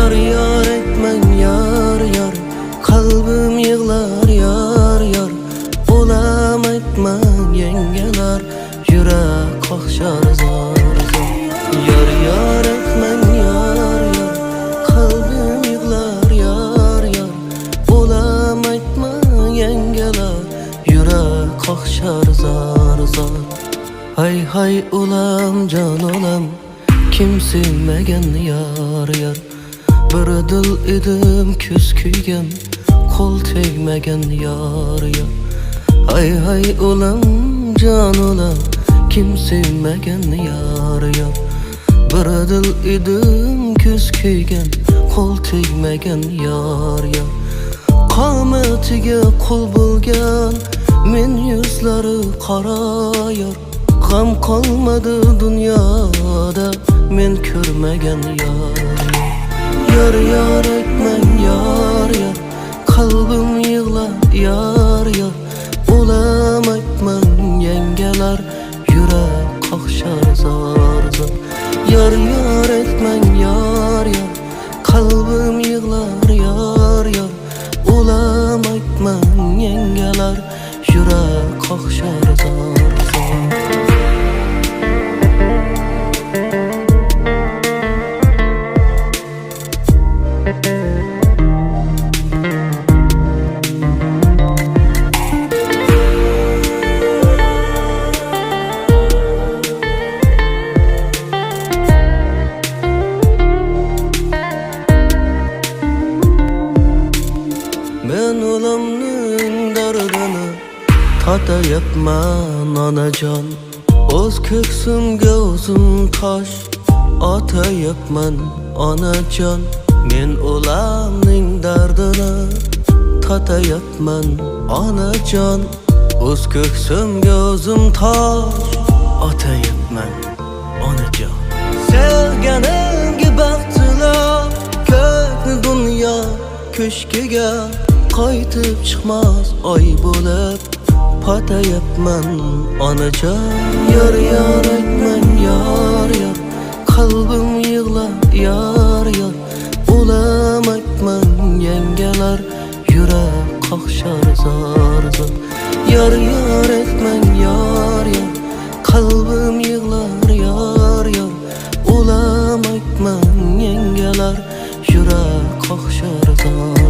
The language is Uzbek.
Yar yar etmen yar yar, kalbim yığlar yar yar. Olam etmen yengeler, yürek kokşar zar zar. Yar yar etmen yar yar, kalbim yığlar yar yar. Olam etmen yengeler, yürek kokşar zar zar. Hay hay ulam can olam, kim sevmegen yar yar. Bir dil edim küs kuygan, kol tegmegen yar yar. Hay hay ulam can olam, kim sevmegen yar yar. Bir dil edim küs kuygan, kol tegmegen yar yar. Qamatiga qul bo'lgan men yuzlari qara yar. Gam qolmadi dunyoda men ko'rmagan yar. Yar yar etmen yar yar, kalbim yığlar yar yar. Olam etmen yengeler, yürek kokşar zar zar. Yar yar etmen yar yar, kalbim yığlar yar yar. Olam etmen yengeler, yürek kokşar zar zar. Men olamning dardini tatayapman onajon. O'z ko'ksimga o'zim tosh otayapman onajon. Men olamning dardini tatayapman onajon. O'z ko'ksimga o'zim tosh otayapman onajon. Sevganimga baxtilar ko'kni dunyo köşkega qaytib chiqmas oy bo'lib patayapman onajon. Yar yar etmen yar yar, kalbim yığlar yar yar. Olam etmen yengeler, yürek kokşar zar zar. Yar yar etmen yar yar, kalbim yığlar yar yar. Olam etmen yengeler, yürek kokşar zar.